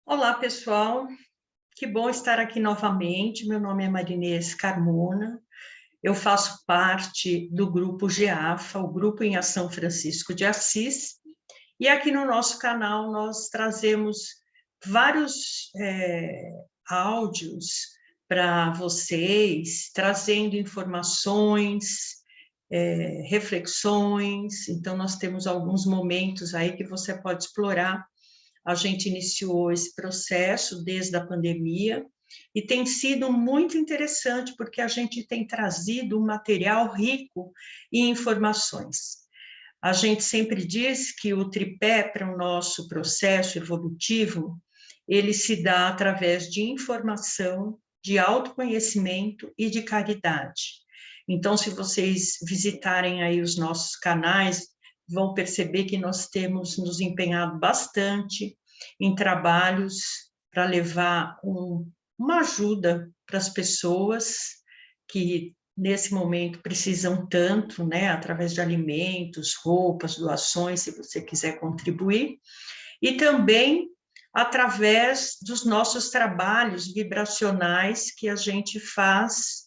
Olá, pessoal. Que bom estar aqui novamente. Meu nome é Marinês Carmona. Eu faço parte do grupo GEAFA, o Grupo em Ação Francisco de Assis. E aqui no nosso canal nós trazemos vários áudios para vocês, trazendo informações, reflexões. Então, nós temos alguns momentos aí que você pode explorar. A gente iniciou esse processo desde a pandemia e tem sido muito interessante porque a gente tem trazido um material rico em informações. A gente sempre diz que o tripé para o nosso processo evolutivo, ele se dá através de informação, de autoconhecimento e de caridade. Então, se vocês visitarem aí os nossos canais, vão perceber que nós temos nos empenhado bastante em trabalhos para levar uma ajuda para as pessoas que nesse momento precisam tanto, né, através de alimentos, roupas, doações, se você quiser contribuir, e também através dos nossos trabalhos vibracionais que a gente faz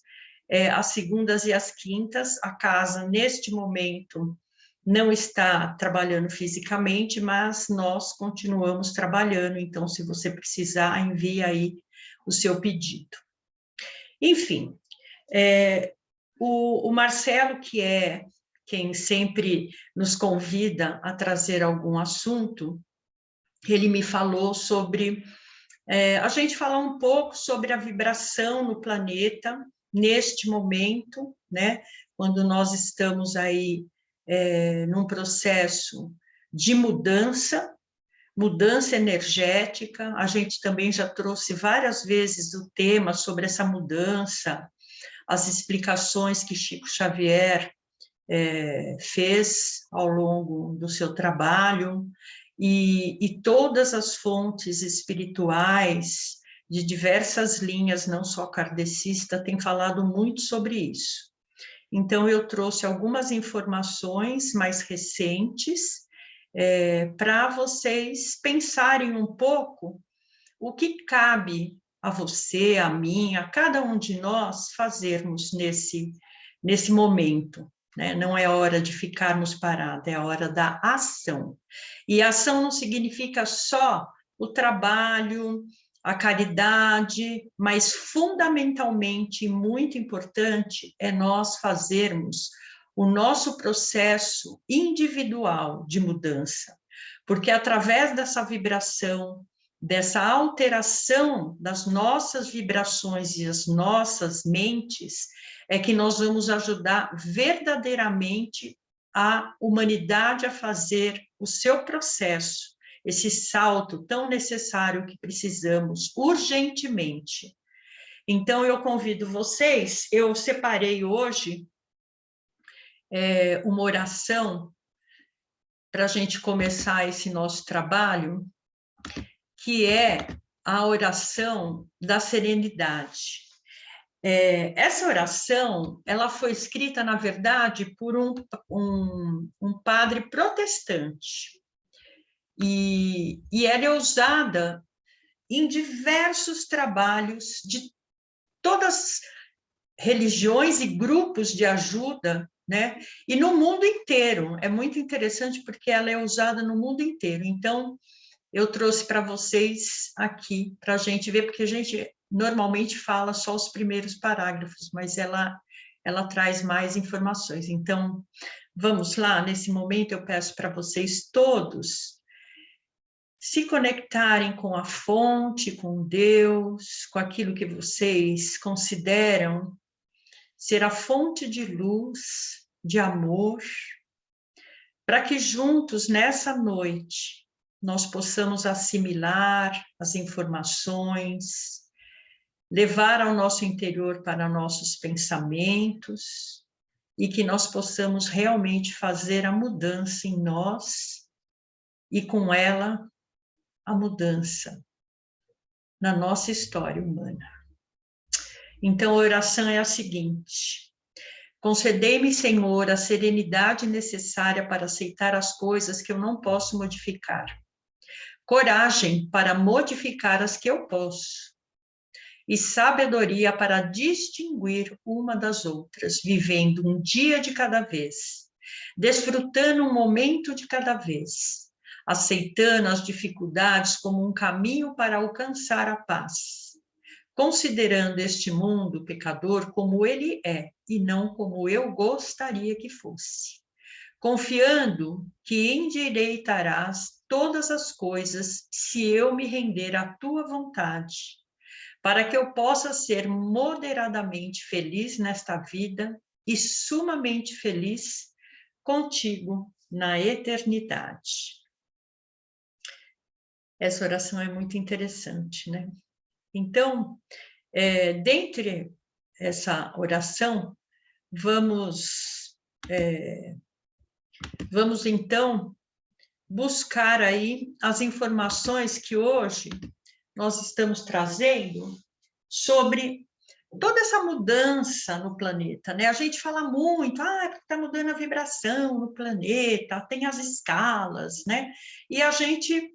às segundas e às quintas. A casa, neste momento, não está trabalhando fisicamente, mas nós continuamos trabalhando, então, se você precisar, envie aí o seu pedido. Enfim, o Marcelo, que é quem sempre nos convida a trazer algum assunto, ele me falou sobre a gente falar um pouco sobre a vibração no planeta, neste momento, né, quando nós estamos aí num processo de mudança energética. A gente também já trouxe várias vezes o tema sobre essa mudança, as explicações que Chico Xavier fez ao longo do seu trabalho, e todas as fontes espirituais de diversas linhas, não só kardecista, têm falado muito sobre isso. Então, eu trouxe algumas informações mais recentes para vocês pensarem um pouco o que cabe a você, a mim, a cada um de nós fazermos nesse momento. Né? Não é hora de ficarmos parados, é hora da ação. E ação não significa só o trabalho, a caridade, mas fundamentalmente, muito importante, é nós fazermos o nosso processo individual de mudança, porque através dessa vibração, dessa alteração das nossas vibrações e as nossas mentes, é que nós vamos ajudar verdadeiramente a humanidade a fazer o seu processo, esse salto tão necessário que precisamos urgentemente. Então, eu convido vocês, eu separei hoje uma oração para a gente começar esse nosso trabalho, que é a oração da serenidade. Essa oração, ela foi escrita, na verdade, por um padre protestante, e ela é usada em diversos trabalhos de todas as religiões e grupos de ajuda, né? E no mundo inteiro. É muito interessante porque ela é usada no mundo inteiro. Então, eu trouxe para vocês aqui, para a gente ver, porque a gente normalmente fala só os primeiros parágrafos, mas ela traz mais informações. Então, vamos lá, nesse momento eu peço para vocês todos se conectarem com a fonte, com Deus, com aquilo que vocês consideram ser a fonte de luz, de amor, para que juntos, nessa noite, nós possamos assimilar as informações, levar ao nosso interior para nossos pensamentos, e que nós possamos realmente fazer a mudança em nós, e com ela a mudança na nossa história humana. Então, a oração é a seguinte: concedei-me, Senhor, a serenidade necessária para aceitar as coisas que eu não posso modificar. coragem para modificar as que eu posso, e sabedoria para distinguir uma das outras, vivendo um dia de cada vez, desfrutando um momento de cada vez, aceitando as dificuldades como um caminho para alcançar a paz, considerando este mundo pecador como ele é e não como eu gostaria que fosse, confiando que endireitarás todas as coisas se eu me render à tua vontade, para que eu possa ser moderadamente feliz nesta vida e sumamente feliz contigo na eternidade. Essa oração é muito interessante, né? Então, dentre essa oração, vamos então buscar aí as informações que hoje nós estamos trazendo sobre toda essa mudança no planeta, né? A gente fala muito, porque está mudando a vibração no planeta, tem as escalas, né? E a gente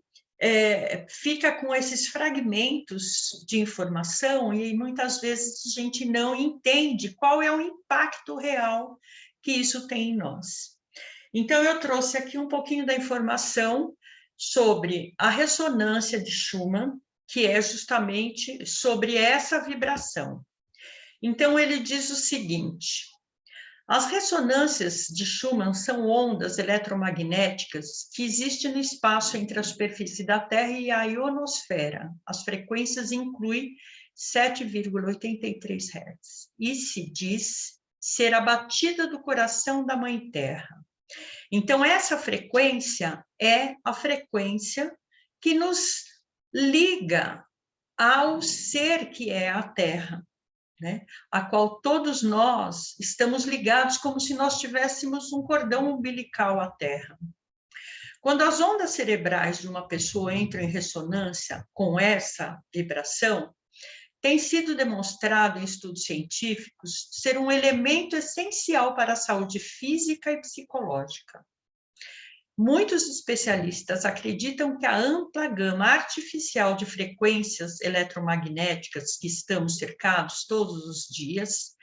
fica com esses fragmentos de informação e muitas vezes a gente não entende qual é o impacto real que isso tem em nós. Então, eu trouxe aqui um pouquinho da informação sobre a ressonância de Schumann, que é justamente sobre essa vibração. Então, ele diz o seguinte: as ressonâncias de Schumann são ondas eletromagnéticas que existem no espaço entre a superfície da Terra e a ionosfera. As frequências incluem 7,83 Hz. E se diz ser a batida do coração da Mãe Terra. Então, essa frequência é a frequência que nos liga ao ser que é a Terra, né? A qual todos nós estamos ligados como se nós tivéssemos um cordão umbilical à Terra. Quando as ondas cerebrais de uma pessoa entram em ressonância com essa vibração, tem sido demonstrado em estudos científicos ser um elemento essencial para a saúde física e psicológica. Muitos especialistas acreditam que a ampla gama artificial de frequências eletromagnéticas que estamos cercados todos os dias,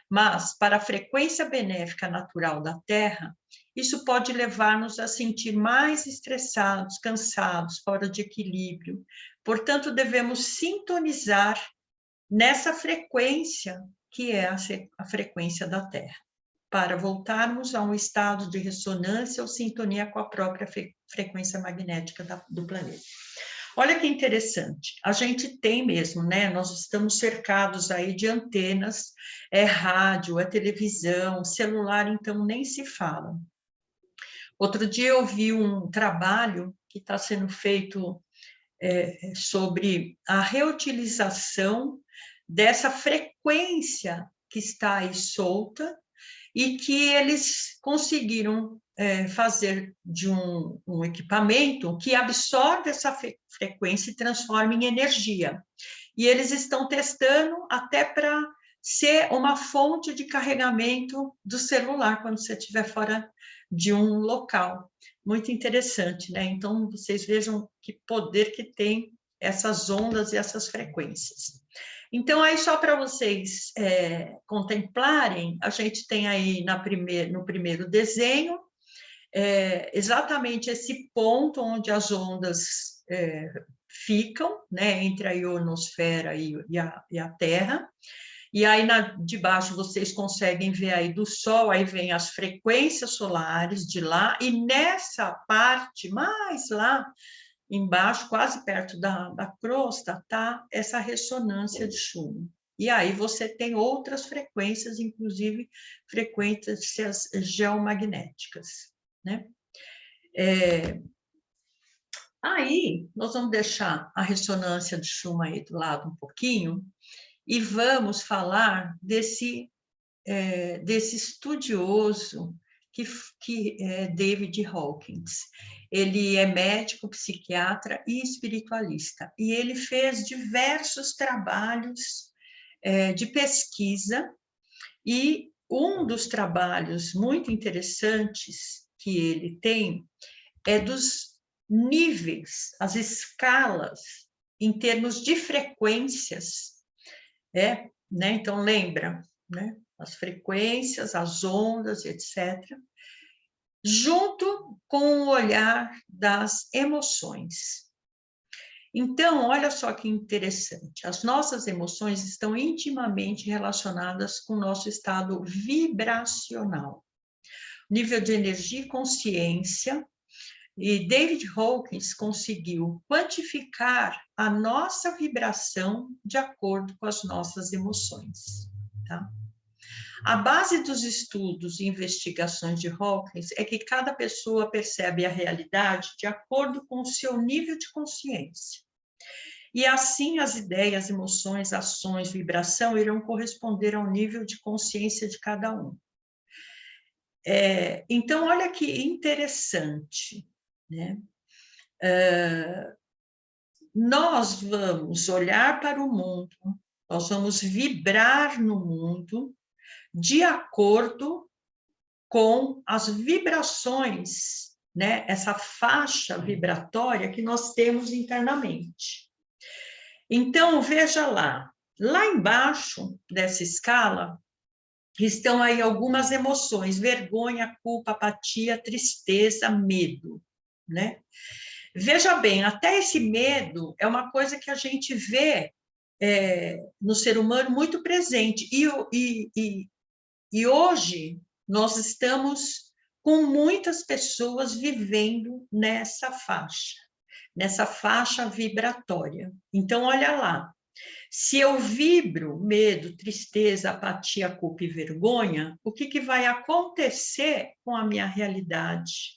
mas para a frequência benéfica natural da Terra, isso pode levar-nos a sentir mais estressados, cansados, fora de equilíbrio. Portanto, devemos sintonizar nessa frequência que é a frequência da Terra, para voltarmos a um estado de ressonância ou sintonia com a própria frequência magnética do planeta. Olha que interessante, a gente tem mesmo, né? Nós estamos cercados aí de antenas, rádio, televisão, celular, então nem se fala. Outro dia eu vi um trabalho que está sendo feito sobre a reutilização dessa frequência que está aí solta, e que eles conseguiram fazer de um equipamento que absorve essa frequência e transforma em energia. E eles estão testando até para ser uma fonte de carregamento do celular quando você estiver fora de um local. Muito interessante, né? Então, vocês vejam que poder que tem essas ondas e essas frequências. Então, aí só para vocês contemplarem, a gente tem aí no primeiro desenho exatamente esse ponto onde as ondas ficam, né, entre a ionosfera e a Terra. E aí, de baixo, vocês conseguem ver aí do Sol, aí vem as frequências solares de lá, e nessa parte mais lá, embaixo, quase perto da crosta, está essa ressonância de Schumann. E aí você tem outras frequências, inclusive frequências geomagnéticas, né? Aí, nós vamos deixar a ressonância de Schumann aí do lado um pouquinho e vamos falar desse estudioso que é David Hawkins. Ele é médico, psiquiatra e espiritualista, e ele fez diversos trabalhos de pesquisa, e um dos trabalhos muito interessantes que ele tem é dos níveis, as escalas em termos de frequências, né? Então, lembra, né? As frequências, as ondas, etc., junto com o olhar das emoções. Então, olha só que interessante, as nossas emoções estão intimamente relacionadas com o nosso estado vibracional, nível de energia e consciência, e David Hawkins conseguiu quantificar a nossa vibração de acordo com as nossas emoções, tá? A base dos estudos e investigações de Hawkins é que cada pessoa percebe a realidade de acordo com o seu nível de consciência. E assim as ideias, emoções, ações, vibração irão corresponder ao nível de consciência de cada um. Então, olha que interessante, né? Nós vamos olhar para o mundo, nós vamos vibrar no mundo de acordo com as vibrações, né? Essa faixa vibratória que nós temos internamente. Então, veja lá embaixo dessa escala estão aí algumas emoções: vergonha, culpa, apatia, tristeza, medo, né? Veja bem, até esse medo é uma coisa que a gente vê no ser humano muito presente. E hoje nós estamos com muitas pessoas vivendo nessa faixa vibratória. Então, olha lá, se eu vibro medo, tristeza, apatia, culpa e vergonha, o que vai acontecer com a minha realidade?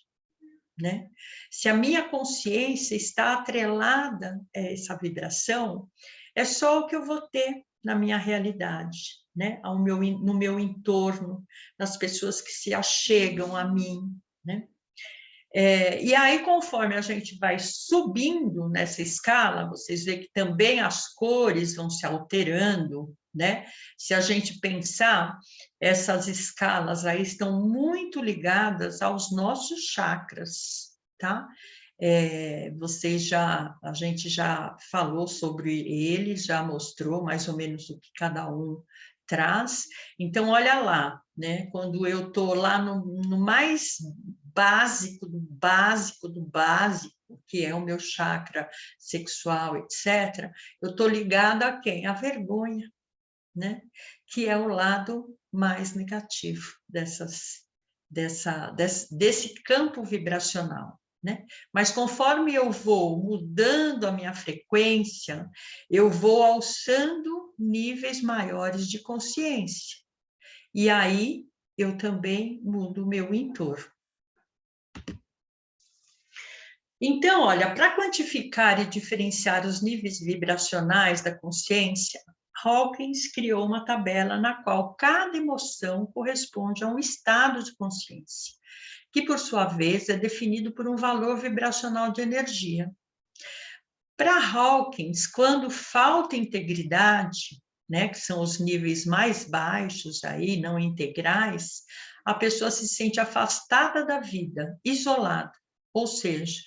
Né? Se a minha consciência está atrelada a essa vibração, é só o que eu vou ter na minha realidade, né? No meu entorno, nas pessoas que se achegam a mim, né? E aí, conforme a gente vai subindo nessa escala, vocês veem que também as cores vão se alterando, né? Se a gente pensar, essas escalas aí estão muito ligadas aos nossos chakras, tá? A gente já falou sobre eles, já mostrou mais ou menos o que cada um traz. Então, olha lá, né? Quando eu estou lá no mais básico do básico do básico, que é o meu chakra sexual, etc., eu estou ligada a quem? A vergonha, né? Que é o lado mais negativo desse campo vibracional. Né? Mas conforme eu vou mudando a minha frequência, eu vou alçando níveis maiores de consciência. E aí eu também mudo o meu entorno. Então, olha, para quantificar e diferenciar os níveis vibracionais da consciência, Hawkins criou uma tabela na qual cada emoção corresponde a um estado de consciência, que, por sua vez, é definido por um valor vibracional de energia. Para Hawkins, quando falta integridade, né, que são os níveis mais baixos aí, não integrais, a pessoa se sente afastada da vida, isolada, ou seja,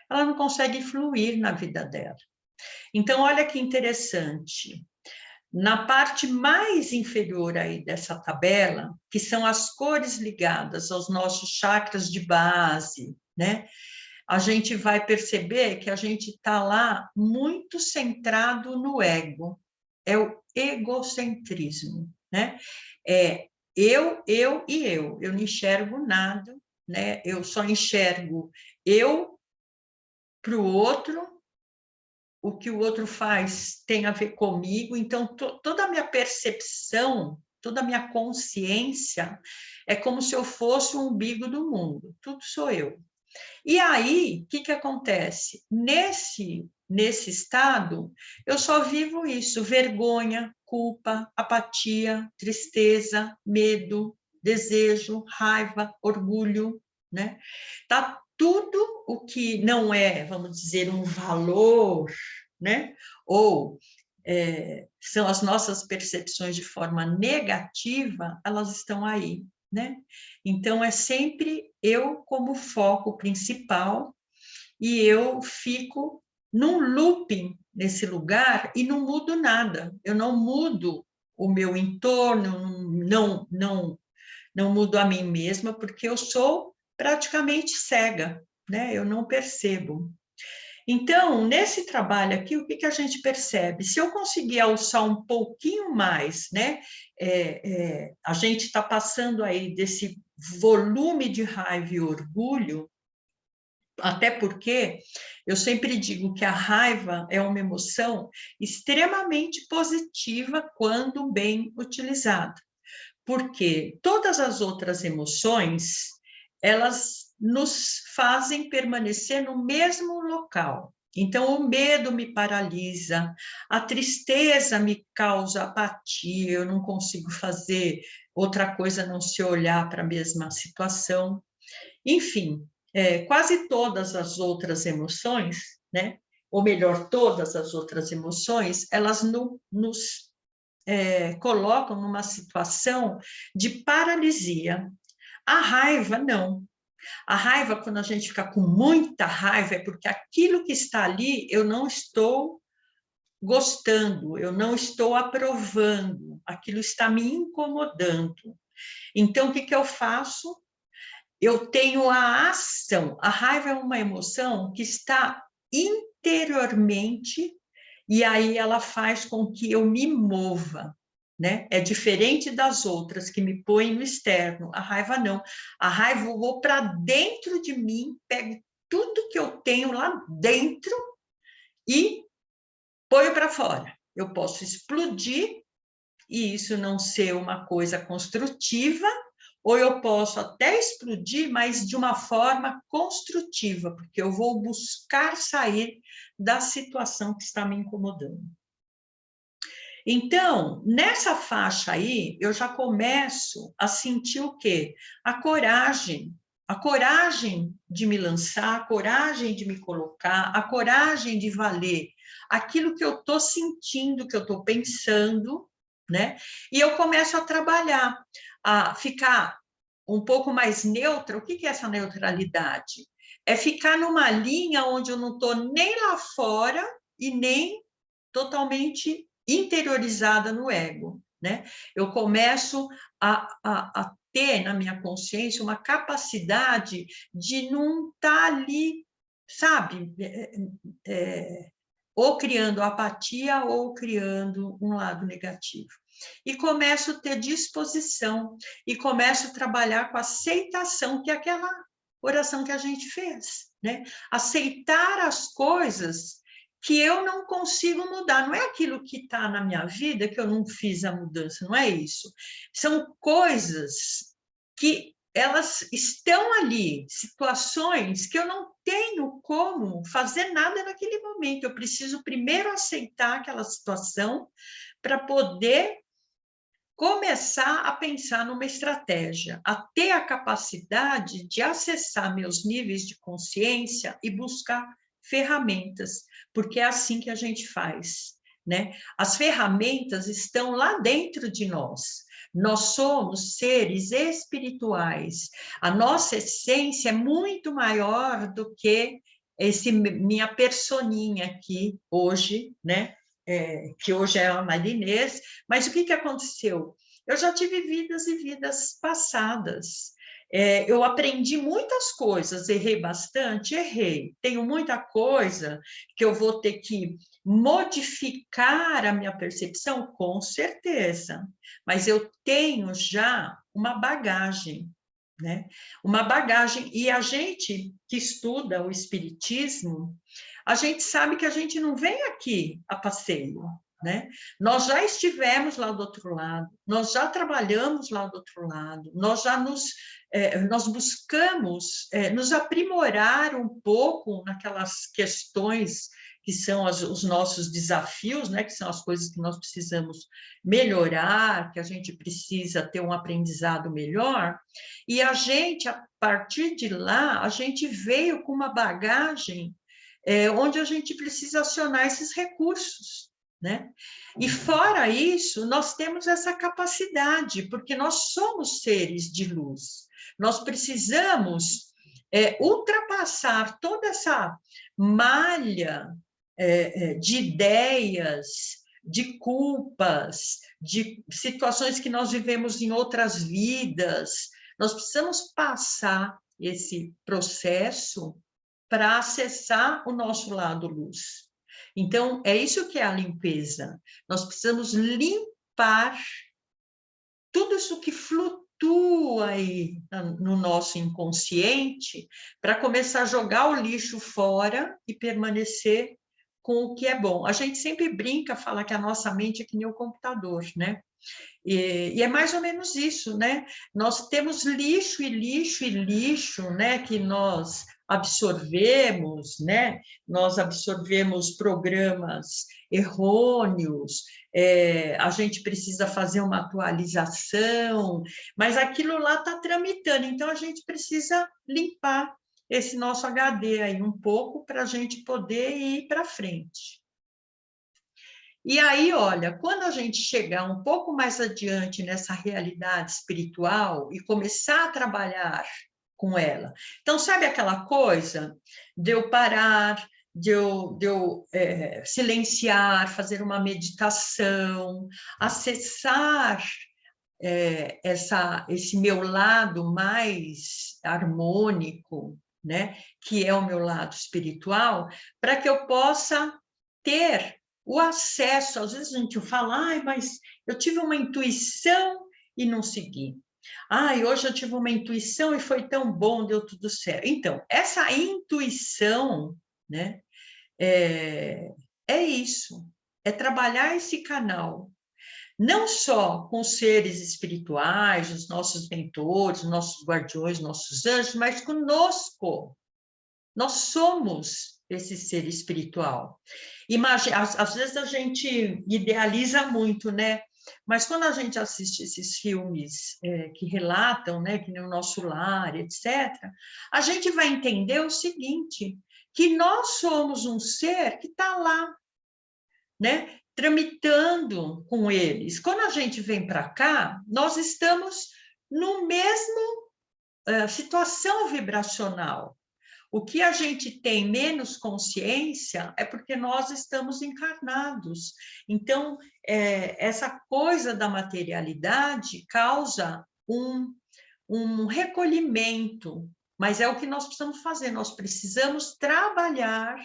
ela não consegue fluir na vida dela. Então, olha que interessante. Na parte mais inferior aí dessa tabela, que são as cores ligadas aos nossos chakras de base, né? A gente vai perceber que a gente está lá muito centrado no ego. É o egocentrismo, né? Eu e eu. Eu não enxergo nada, né? Eu só enxergo eu para o outro, o que o outro faz tem a ver comigo, então toda a minha percepção, toda a minha consciência é como se eu fosse o umbigo do mundo, tudo sou eu. E aí, o que acontece? Nesse estado, eu só vivo isso, vergonha, culpa, apatia, tristeza, medo, desejo, raiva, orgulho, né? Tá tudo o que não é, vamos dizer, um valor, né? Ou são as nossas percepções de forma negativa, elas estão aí, né? Então, é sempre eu como foco principal e eu fico num looping nesse lugar e não mudo nada. Eu não mudo o meu entorno, não mudo a mim mesma, porque eu sou praticamente cega, né? Eu não percebo. Então, nesse trabalho aqui, o que, que a gente percebe? Se eu conseguir alçar um pouquinho mais, né? A gente está passando aí desse volume de raiva e orgulho, até porque eu sempre digo que a raiva é uma emoção extremamente positiva quando bem utilizada, porque todas as outras emoções, elas nos fazem permanecer no mesmo local. Então, o medo me paralisa, a tristeza me causa apatia, eu não consigo fazer outra coisa a não se olhar para a mesma situação. Enfim, quase todas as outras emoções, né? Ou melhor, todas as outras emoções, elas nos colocam numa situação de paralisia. A raiva, não. A raiva, quando a gente fica com muita raiva, é porque aquilo que está ali eu não estou gostando, eu não estou aprovando, aquilo está me incomodando. Então, o que, que eu faço? Eu tenho a ação. A raiva é uma emoção que está interiormente e aí ela faz com que eu me mova, né? É diferente das outras que me põem no externo. A raiva não. A raiva eu vou para dentro de mim, pego tudo que eu tenho lá dentro e ponho para fora. Eu posso explodir e isso não ser uma coisa construtiva, ou eu posso até explodir, mas de uma forma construtiva, porque eu vou buscar sair da situação que está me incomodando. Então, nessa faixa aí, eu já começo a sentir o quê? A coragem de me lançar, a coragem de me colocar, a coragem de valer aquilo que eu estou sentindo, que eu estou pensando, né? E eu começo a trabalhar, a ficar um pouco mais neutra. O que é essa neutralidade? É ficar numa linha onde eu não estou nem lá fora e nem totalmente interiorizada no ego, né? Eu começo a ter na minha consciência uma capacidade de não estar ali, sabe? Ou criando apatia ou criando um lado negativo. E começo a ter disposição e começo a trabalhar com a aceitação, que é aquela oração que a gente fez, né? Aceitar as coisas que eu não consigo mudar. Não é aquilo que está na minha vida que eu não fiz a mudança, não é isso. São coisas que elas estão ali, situações que eu não tenho como fazer nada naquele momento. Eu preciso primeiro aceitar aquela situação para poder começar a pensar numa estratégia, a ter a capacidade de acessar meus níveis de consciência e buscar ferramentas, porque é assim que a gente faz, né? As ferramentas estão lá dentro de nós. Nós somos seres espirituais. A nossa essência é muito maior do que esse minha personinha aqui hoje, né? Que hoje é a Marinês, mas o que, que aconteceu? Eu já tive vidas e vidas passadas. Eu aprendi muitas coisas, errei bastante, errei. Tenho muita coisa que eu vou ter que modificar a minha percepção, com certeza, mas eu tenho já uma bagagem, né? Uma bagagem, e a gente que estuda o espiritismo, a gente sabe que a gente não vem aqui a passeio, né? Nós já estivemos lá do outro lado, nós já trabalhamos lá do outro lado, nós buscamos nos aprimorar um pouco naquelas questões que são os nossos desafios, né? Que são as coisas que nós precisamos melhorar, que a gente precisa ter um aprendizado melhor, e a gente, a partir de lá, a gente veio com uma bagagem onde a gente precisa acionar esses recursos, né? E fora isso, nós temos essa capacidade, porque nós somos seres de luz. Nós precisamos ultrapassar toda essa malha de ideias, de culpas, de situações que nós vivemos em outras vidas. Nós precisamos passar esse processo para acessar o nosso lado luz. Então, é isso que é a limpeza. Nós precisamos limpar tudo isso que flutua aí no nosso inconsciente para começar a jogar o lixo fora e permanecer com o que é bom. A gente sempre brinca, fala que a nossa mente é que nem o computador, né? E é mais ou menos isso, né? Nós temos lixo e lixo e lixo, né? Que nós absorvemos, né? Nós absorvemos programas errôneos, a gente precisa fazer uma atualização, mas aquilo lá está tramitando, então a gente precisa limpar esse nosso HD aí um pouco para a gente poder ir para frente. E aí, olha, quando a gente chegar um pouco mais adiante nessa realidade espiritual e começar a trabalhar com ela, então, sabe aquela coisa de eu parar, de eu silenciar, fazer uma meditação, acessar esse meu lado mais harmônico, né, que é o meu lado espiritual, para que eu possa ter o acesso. Às vezes a gente fala, mas eu tive uma intuição e não segui. Hoje eu tive uma intuição e foi tão bom, deu tudo certo. Então, essa intuição, né, é isso, é trabalhar esse canal, não só com seres espirituais, os nossos mentores, os nossos guardiões, nossos anjos, mas conosco. Nós somos esse ser espiritual. Imagina, às vezes a gente idealiza muito, né? Mas quando a gente assiste esses filmes que relatam, né, que nem o Nosso Lar, etc., a gente vai entender o seguinte, que nós somos um ser que está lá, né, tramitando com eles. Quando a gente vem para cá, nós estamos no mesmo situação vibracional. O que a gente tem menos consciência é porque nós estamos encarnados. Então, essa coisa da materialidade causa um recolhimento, mas é o que nós precisamos fazer, nós precisamos trabalhar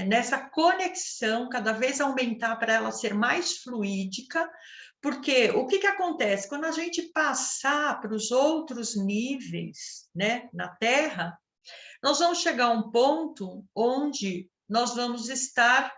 nessa conexão, cada vez aumentar para ela ser mais fluídica, porque o que acontece? Quando a gente passar para os outros níveis, né, na Terra, nós vamos chegar a um ponto onde nós vamos estar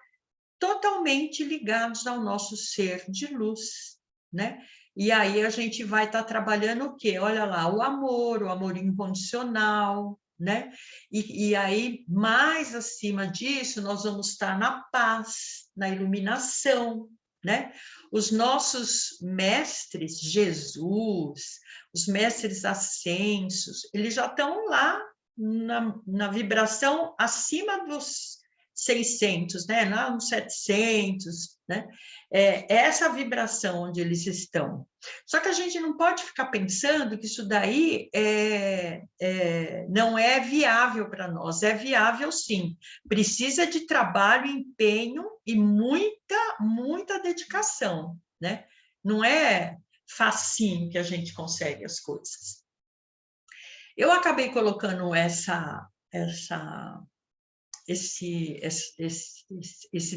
totalmente ligados ao nosso ser de luz, né? E aí a gente vai estar trabalhando o quê? Olha lá, o amor incondicional, né? E aí, mais acima disso, nós vamos estar na paz, na iluminação, né? Os nossos mestres, Jesus, os mestres ascensos, eles já estão lá na vibração acima dos 600, né? Lá nos 700, né? Essa vibração onde eles estão. Só que a gente não pode ficar pensando que isso daí não é viável para nós. É viável, sim. Precisa de trabalho, empenho e muita dedicação, né? Não é facinho que a gente consegue as coisas. Eu acabei colocando esse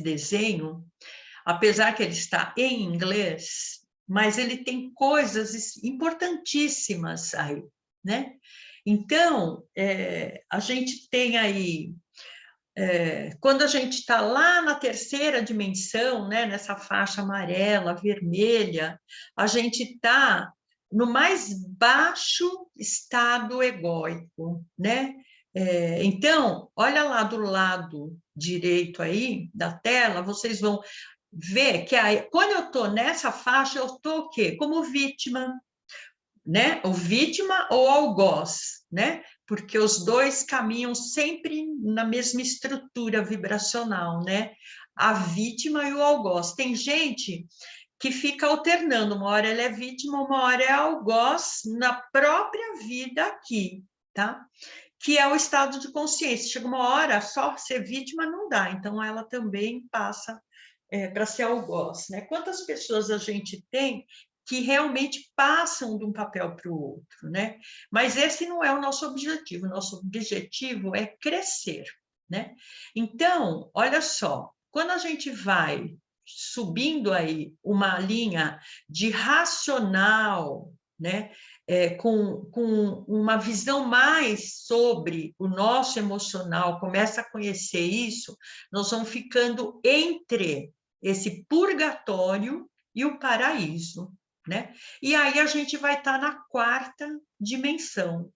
desenho, apesar que ele está em inglês, mas ele tem coisas importantíssimas aí, né? Então, a gente tem aí, quando a gente está lá na terceira dimensão, né, nessa faixa amarela, vermelha, a gente está no mais baixo estado egóico, né? Então, olha lá do lado direito aí da tela, vocês vão ver que aí, quando eu estou nessa faixa, eu estou o quê? Como vítima, né? Ou vítima ou algoz, né? Porque os dois caminham sempre na mesma estrutura vibracional, né? A vítima e o algoz. Tem gente que fica alternando, uma hora ela é vítima, uma hora é algoz na própria vida aqui, tá? que é o estado de consciência. Chega uma hora, só ser vítima não dá, então ela também passa para ser algoz, né? Quantas pessoas a gente tem que realmente passam de um papel para o outro, né? Mas esse não é o nosso objetivo. O nosso objetivo é crescer, né? Então, olha só, quando a gente vai subindo aí uma linha de racional, né? Com uma visão mais sobre o nosso emocional, começa a conhecer isso, nós vamos ficando entre esse purgatório e o paraíso, né? E aí a gente vai estar na quarta dimensão.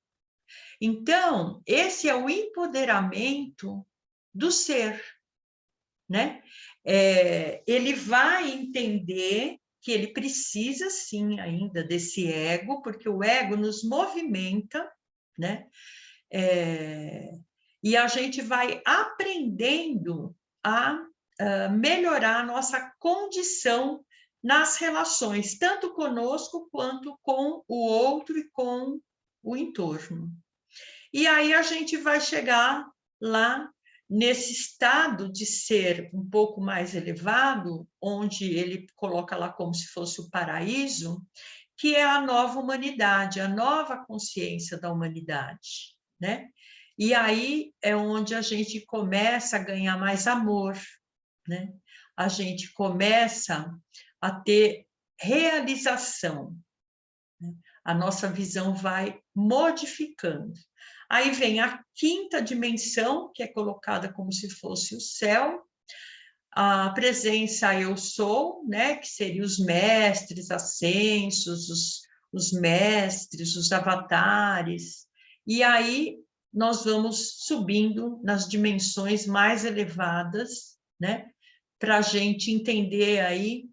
Então, esse é o empoderamento do ser, né? Ele vai entender que ele precisa, sim, ainda desse ego, porque o ego nos movimenta, né? E a gente vai aprendendo a melhorar a nossa condição nas relações, tanto conosco quanto com o outro e com o entorno. E aí a gente vai chegar lá nesse estado de ser um pouco mais elevado, onde ele coloca lá como se fosse o paraíso, que é a nova humanidade, a nova consciência da humanidade, né? E aí é onde a gente começa a ganhar mais amor, né? A gente começa a ter realização, né? A nossa visão vai modificando. Aí vem a quinta dimensão, que é colocada como se fosse o céu, a presença eu sou, né, que seriam os mestres ascensos, os mestres, os avatares, e aí nós vamos subindo nas dimensões mais elevadas, né, para a gente entender aí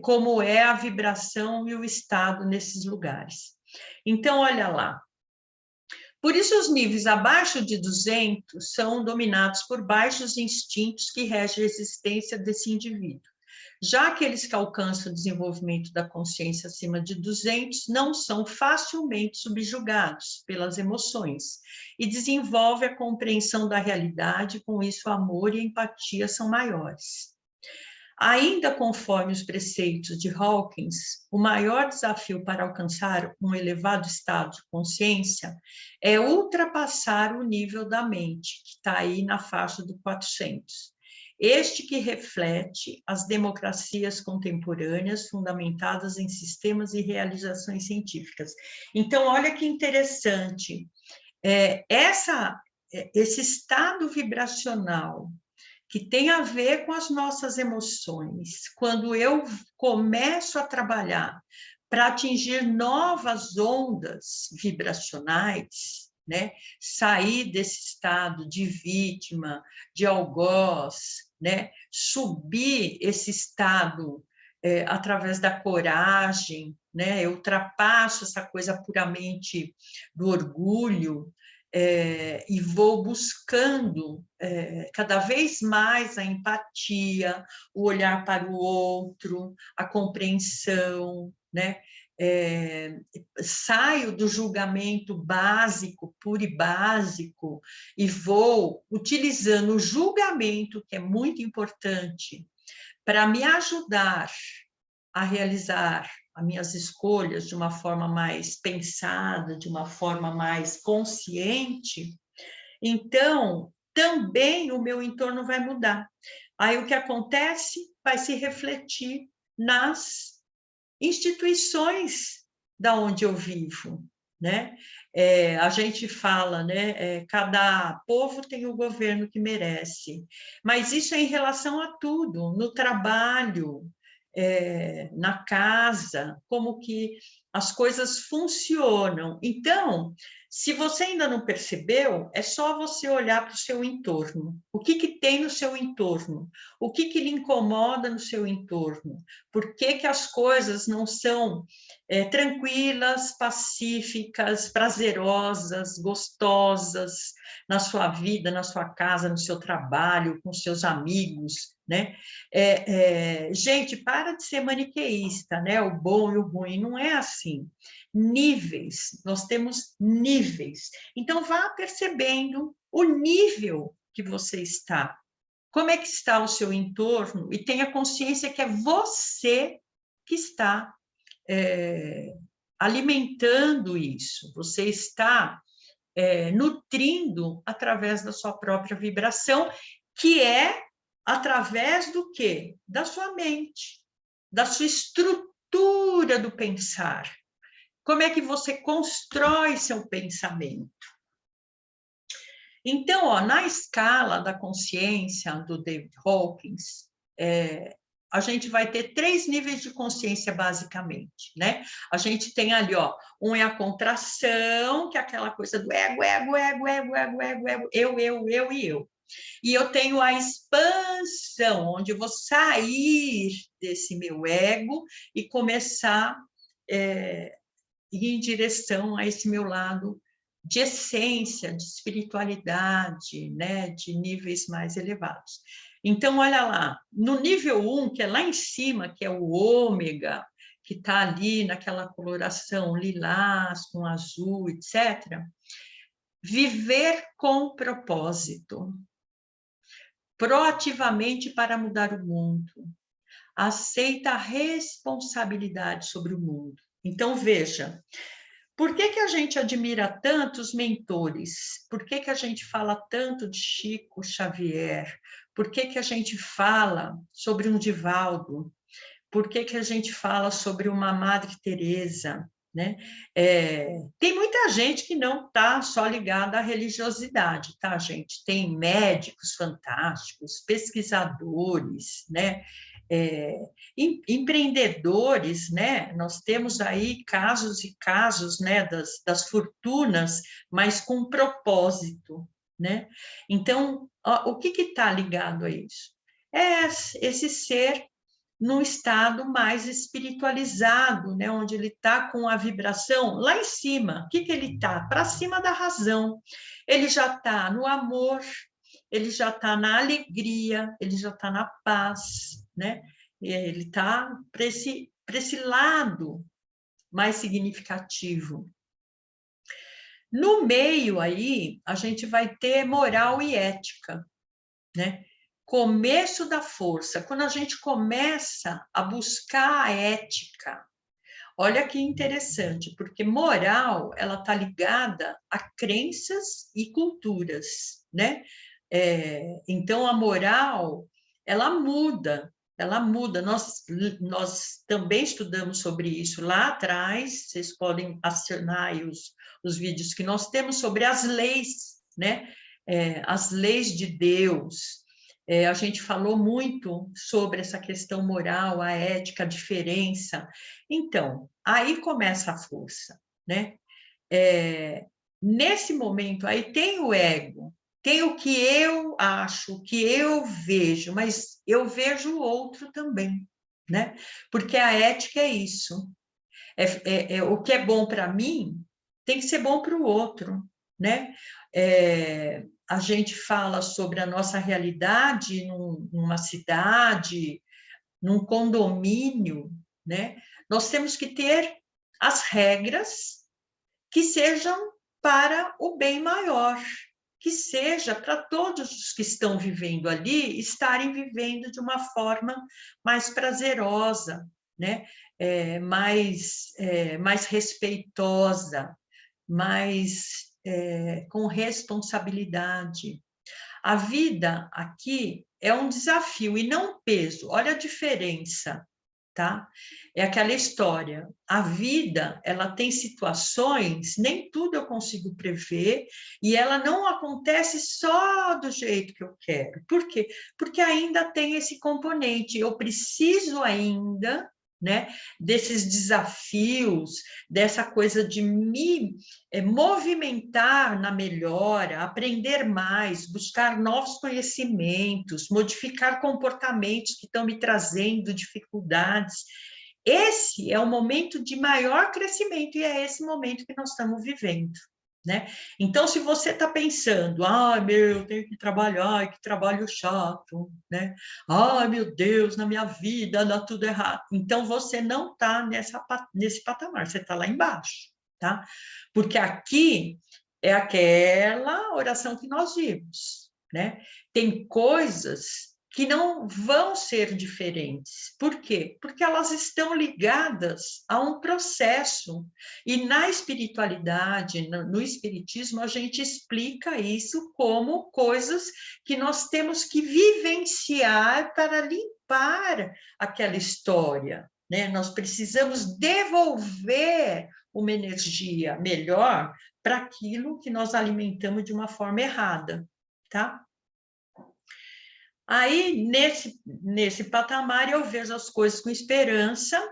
como é a vibração e o estado nesses lugares. Então, olha lá, por isso, os níveis abaixo de 200 são dominados por baixos instintos que regem a existência desse indivíduo. Já aqueles que alcançam o desenvolvimento da consciência acima de 200 não são facilmente subjugados pelas emoções e desenvolvem a compreensão da realidade, com isso, o amor e a empatia são maiores. Ainda conforme os preceitos de Hawkins, o maior desafio para alcançar um elevado estado de consciência é ultrapassar o nível da mente, que está aí na faixa do 400. Este que reflete as democracias contemporâneas fundamentadas em sistemas e realizações científicas. Então, olha que interessante, esse estado vibracional que tem a ver com as nossas emoções. Quando eu começo a trabalhar para atingir novas ondas vibracionais, né? Sair desse estado de vítima, de algoz, né? Subir esse estado através da coragem, né? Eu ultrapasso essa coisa puramente do orgulho, e vou buscando cada vez mais a empatia, o olhar para o outro, a compreensão, né? Saio do julgamento básico, puro e básico, e vou utilizando o julgamento, que é muito importante, para me ajudar a realizar as minhas escolhas de uma forma mais pensada, de uma forma mais consciente, então também o meu entorno vai mudar. Aí o que acontece vai se refletir nas instituições da onde eu vivo, né? A gente fala, né? Cada povo tem o governo que merece, mas isso é em relação a tudo, no trabalho, na casa, como que as coisas funcionam. Então, se você ainda não percebeu, é só você olhar para o seu entorno. O que tem no seu entorno? O que lhe incomoda no seu entorno? Por que as coisas não são tranquilas, pacíficas, prazerosas, gostosas na sua vida, na sua casa, no seu trabalho, com seus amigos, né? Gente, para de ser maniqueísta, né? O bom e o ruim, não é assim. níveis, nós temos níveis. Então, vá percebendo o nível que você está. Como é que está o seu entorno? E tenha consciência que é você que está alimentando isso. Você está nutrindo através da sua própria vibração, que é através do quê? Da sua mente, da sua estrutura do pensar. Como é que você constrói seu pensamento? Então, ó, na escala da consciência do David Hawkins, a gente vai ter 3 níveis de consciência, basicamente, né? A gente tem ali, ó, um é a contração, que é aquela coisa do ego, ego, ego, ego, ego, ego, ego, eu e eu. E eu tenho a expansão, onde eu vou sair desse meu ego e começar ir em direção a esse meu lado de essência, de espiritualidade, né, de níveis mais elevados. Então, olha lá, no nível 1, que é lá em cima, que é o ômega, que está ali naquela coloração lilás, com azul, etc., viver com propósito, proativamente para mudar o mundo, aceita a responsabilidade sobre o mundo. Então, veja, por que a gente admira tanto os mentores? Por que a gente fala tanto de Chico Xavier? Por que a gente fala sobre um Divaldo? Por que a gente fala sobre uma Madre Teresa? Né? Tem muita gente que não está só ligada à religiosidade, tá, gente? Tem médicos fantásticos, pesquisadores, né? Empreendedores, né? Nós temos aí casos e casos, né, das fortunas, mas com propósito, né? Então, ó, o que está ligado a isso? É esse ser num estado mais espiritualizado, né? Onde ele está com a vibração lá em cima. O que ele está? Para cima da razão. Ele já está no amor, ele já está na alegria, ele já está na paz, né? Ele está para esse lado mais significativo. No meio aí, a gente vai ter moral e ética, né? Começo da força, quando a gente começa a buscar a ética, olha que interessante, porque moral, ela está ligada a crenças e culturas, né? Então, a moral, ela muda. Nós também estudamos sobre isso lá atrás, vocês podem acionar aí os vídeos que nós temos sobre as leis, né? As leis de Deus. A gente falou muito sobre essa questão moral, a ética, a diferença. Então, aí começa a força, né? Nesse momento aí tem o ego, tem o que eu acho, o que eu vejo, mas eu vejo o outro também, né? Porque a ética é isso. O que é bom para mim tem que ser bom para o outro, né? A gente fala sobre a nossa realidade numa cidade, num condomínio, né? Nós temos que ter as regras que sejam para o bem maior, que seja para todos os que estão vivendo ali estarem vivendo de uma forma mais prazerosa, né? Mais respeitosa, mais com responsabilidade. A vida aqui é um desafio e não um peso. Olha a diferença, tá? É aquela história. A vida, ela tem situações, nem tudo eu consigo prever, e ela não acontece só do jeito que eu quero. Por quê? Porque ainda tem esse componente. Eu preciso ainda, né, desses desafios, dessa coisa de me movimentar na melhora, aprender mais, buscar novos conhecimentos, modificar comportamentos que estão me trazendo dificuldades. Esse é o momento de maior crescimento e é esse momento que nós estamos vivendo, né? Então, se você está pensando, ai, meu, eu tenho que trabalhar, ai, que trabalho chato, né? Ai, meu Deus, na minha vida dá tudo errado. Então, você não está nesse patamar, você está lá embaixo, tá? Porque aqui é aquela oração que nós vimos, né? Tem coisas que não vão ser diferentes. Por quê? Porque elas estão ligadas a um processo. E na espiritualidade, no espiritismo, a gente explica isso como coisas que nós temos que vivenciar para limpar aquela história, né? Nós precisamos devolver uma energia melhor para aquilo que nós alimentamos de uma forma errada, tá? Aí, nesse patamar, eu vejo as coisas com esperança,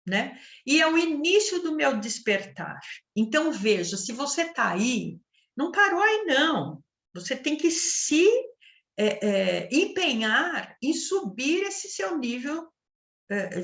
né? E é o início do meu despertar. Então, veja, se você está aí, não parou aí, não. Você tem que se empenhar em subir esse seu nível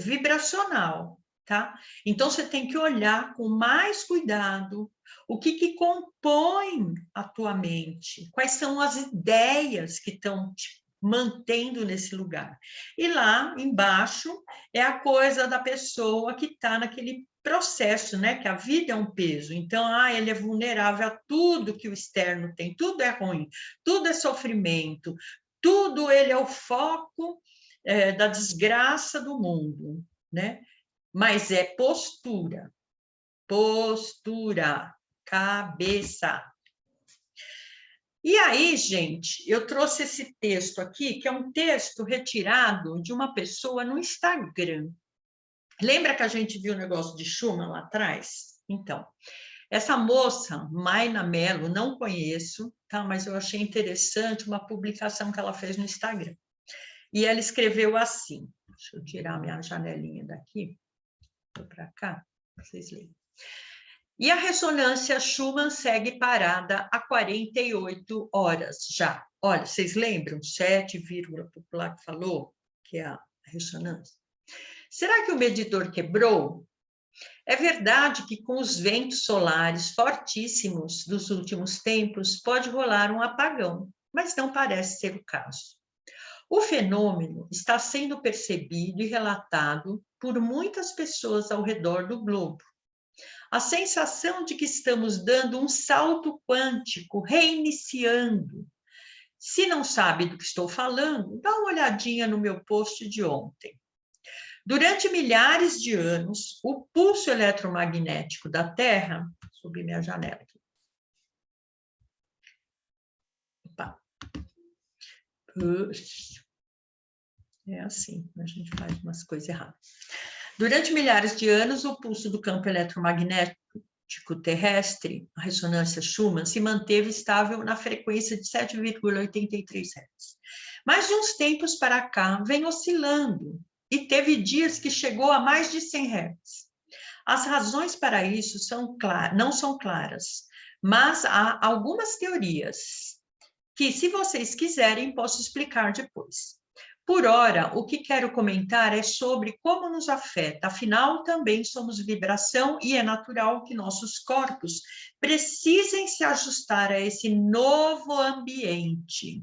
vibracional, tá? Então, você tem que olhar com mais cuidado o que compõe a tua mente, quais são as ideias que estão te mantendo nesse lugar. E lá embaixo é a coisa da pessoa que está naquele processo, né? Que a vida é um peso. Então, ele é vulnerável a tudo que o externo tem, tudo é ruim, tudo é sofrimento, tudo ele é o foco da desgraça do mundo, né? Mas é postura, cabeça. E aí, gente, eu trouxe esse texto aqui, que é um texto retirado de uma pessoa no Instagram. Lembra que a gente viu o negócio de Schumann lá atrás? Então, essa moça, Mayna Mello, não conheço, tá? Mas eu achei interessante uma publicação que ela fez no Instagram. E ela escreveu assim, deixa eu tirar minha janelinha daqui, vou para cá, para vocês lerem. E a ressonância Schumann segue parada há 48 horas já. Olha, vocês lembram? 7, popular que falou, que é a ressonância. Será que o medidor quebrou? É verdade que com os ventos solares fortíssimos dos últimos tempos pode rolar um apagão, mas não parece ser o caso. O fenômeno está sendo percebido e relatado por muitas pessoas ao redor do globo. A sensação de que estamos dando um salto quântico, reiniciando. Se não sabe do que estou falando, dá uma olhadinha no meu post de ontem. Durante milhares de anos, o pulso eletromagnético da Terra... Vou subir minha janela aqui. Opa. É assim, a gente faz umas coisas erradas. Durante milhares de anos, o pulso do campo eletromagnético terrestre, a ressonância Schumann, se manteve estável na frequência de 7,83 Hz. Mas de uns tempos para cá, vem oscilando, e teve dias que chegou a mais de 100 Hz. As razões para isso não são claras, mas há algumas teorias que, se vocês quiserem, posso explicar depois. Por ora, o que quero comentar é sobre como nos afeta, afinal, também somos vibração e é natural que nossos corpos precisem se ajustar a esse novo ambiente.